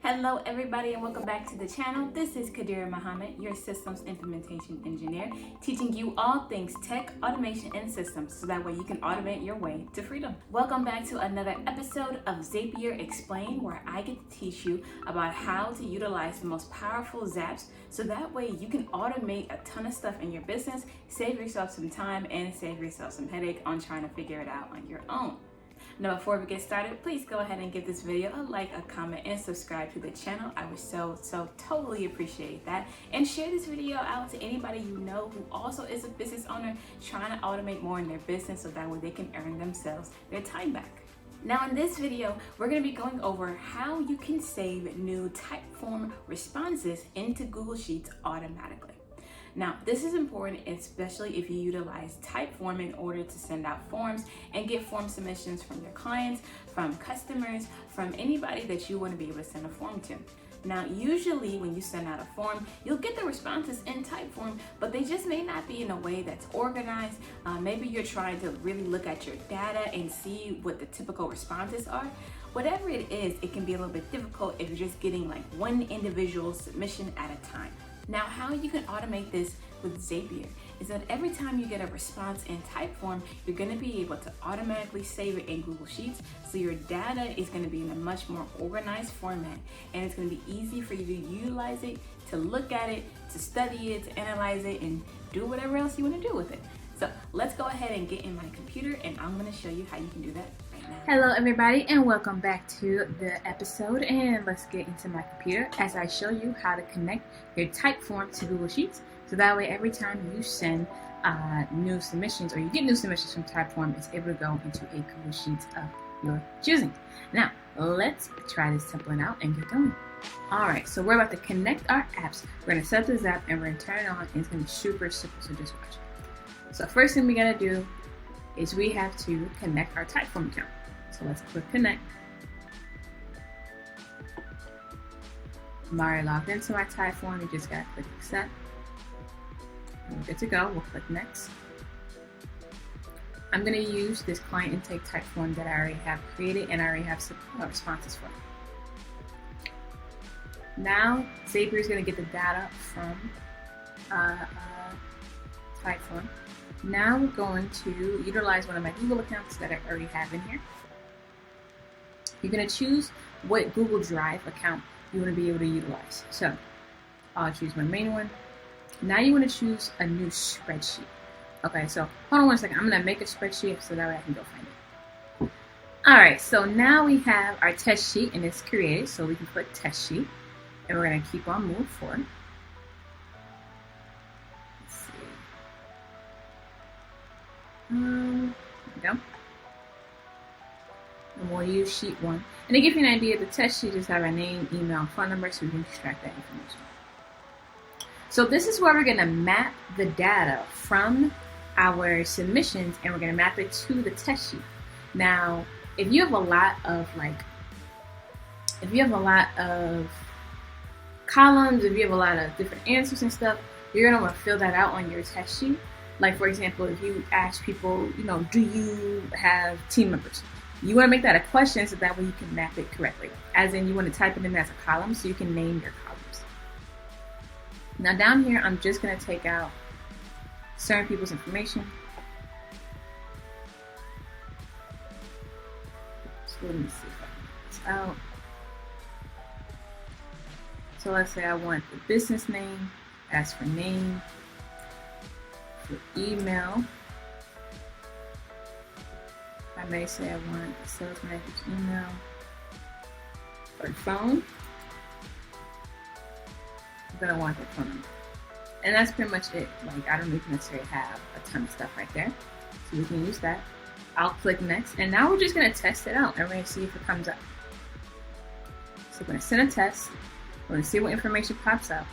Hello everybody and welcome back to the channel. This is Khadirah Muhammad, your systems implementation engineer, teaching you all things tech, automation, and systems so that way you can automate your way to freedom. Welcome back to another episode of Zapier Explain, where I get to teach you about how to utilize the most powerful Zaps so that way you can automate a ton of stuff in your business, save yourself some time, and save yourself some headache on trying to figure it out on your own. Now, before we get started, please go ahead and give this video a like, a comment, and subscribe to the channel. I would so totally appreciate that. And share this video out to anybody you know who also is a business owner trying to automate more in their business so that way they can earn themselves their time back. Now, in this video, we're going to be going over how you can save new Typeform responses into Google Sheets automatically. Now, this is important, especially if you utilize Typeform in order to send out forms and get form submissions from your clients, from customers, from anybody that you want to be able to send a form to. Now, usually when you send out a form, you'll get the responses in Typeform, but they just may not be in a way that's organized. Maybe you're trying to really look at your data and see what the typical responses are. Whatever it is, it can be a little bit difficult if you're just getting like one individual submission at a time. Now, how you can automate this with Zapier is that every time you get a response in Typeform, you're going to be able to automatically save it in Google Sheets. So your data is going to be in a much more organized format, and it's going to be easy for you to utilize it, to look at it, to study it, to analyze it, and do whatever else you want to do with it. So let's go ahead and get in my computer, and I'm going to show you how you can do that right now. Hello everybody, and welcome back to the episode, and let's get into my computer as I show you how to connect your Typeform to Google Sheets, so that way every time you send new submissions or you get new submissions from Typeform, it's able to go into a Google Sheets of your choosing. Now let's try this template out and get going. Alright, so we're about to connect our apps. We're going to set up the Zap and we're going to turn it on, and it's going to be super simple, so just watch. So first thing we gotta do is we have to connect our Typeform account. So let's click connect. I'm already logged into my Typeform. You just gotta click accept. And we're good to go. We'll click next. I'm gonna use this client intake Typeform that I already have created and I already have some responses for. Now Zapier is gonna get the data from Typeform. Now we're going to utilize one of my Google accounts that I already have in here. You're going to choose what Google Drive account you want to be able to utilize. So I'll choose my main one. Now you want to choose a new spreadsheet. Okay, so hold on one second. I'm going to make a spreadsheet so that way I can go find it. Alright, so now we have our test sheet and it's created. So we can click test sheet and we're going to keep on moving forward. There we go. And we'll use sheet 1. And to give you an idea, the test sheet just have our name, email, and phone number, so we can extract that information. So this is where we're going to map the data from our submissions, and we're going to map it to the test sheet. Now, if you have a lot of columns, if you have a lot of different answers and stuff, you're going to want to fill that out on your test sheet. Like, for example, if you ask people, do you have team members? You want to make that a question so that way you can map it correctly. As in, you want to type it in as a column so you can name your columns. Now down here, I'm just going to take out certain people's information. So let me see if I can get this out. So let's say I want the business name, ask for name. For email, I may say I want the sales manager's email. For phone, I'm going to want the phone number. And that's pretty much it. Like, I don't even necessarily have a ton of stuff right there. So we can use that. I'll click next. And now we're just going to test it out and we're going to see if it comes up. So we're going to send a test. We're going to see what information pops up.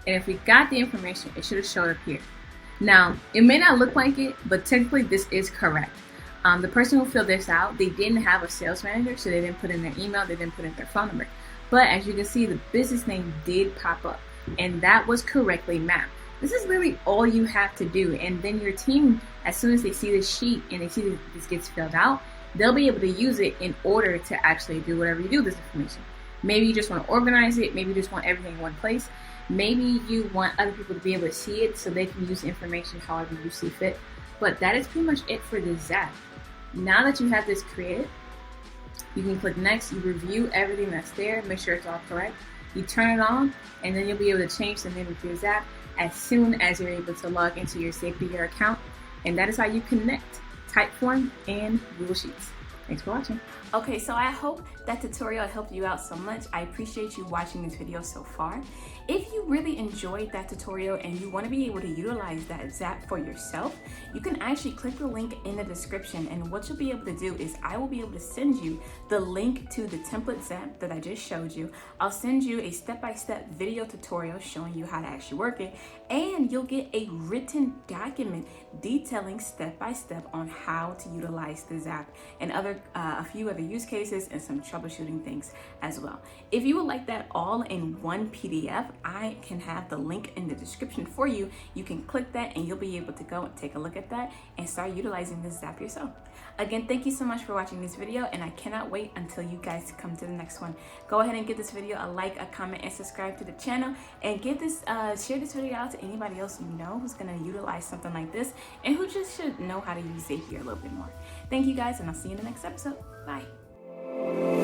And if we got the information, it should have showed up here. Now, it may not look like it, but technically this is correct. The person who filled this out, they didn't have a sales manager, so they didn't put in their email, they didn't put in their phone number. But as you can see, the business name did pop up, and that was correctly mapped. This is really all you have to do, and then your team, as soon as they see this sheet and they see that this gets filled out, they'll be able to use it in order to actually do whatever you do with this information. Maybe you just want to organize it. Maybe you just want everything in one place. Maybe you want other people to be able to see it so they can use the information however you see fit. But that is pretty much it for this Zap. Now that you have this created, you can click next. You review everything that's there, make sure it's all correct. You turn it on, and then you'll be able to change the name of your Zap as soon as you're able to log into your Zapier account. And that is how you connect Typeform and Google Sheets. Thanks for watching. Okay, so I hope that tutorial helped you out so much. I appreciate you watching this video so far. If you really enjoyed that tutorial and you want to be able to utilize that Zap for yourself, you can actually click the link in the description, and what you'll be able to do is I will be able to send you the link to the template Zap that I just showed you. I'll send you a step-by-step video tutorial showing you how to actually work it, and you'll get a written document detailing step-by-step on how to utilize the Zap and a few other use cases and some troubleshooting things as well. If you would like that all in one PDF, I can have the link in the description for you. You can click that and you'll be able to go and take a look at that and start utilizing this Zap yourself. Again, thank you so much for watching this video, and I cannot wait until you guys come to the next one. Go ahead and give this video a like, a comment, and subscribe to the channel, and give this share this video out to anybody else you know who's going to utilize something like this and who just should know how to use Zapier a little bit more. Thank you guys, and I'll see you in the next episode. Bye.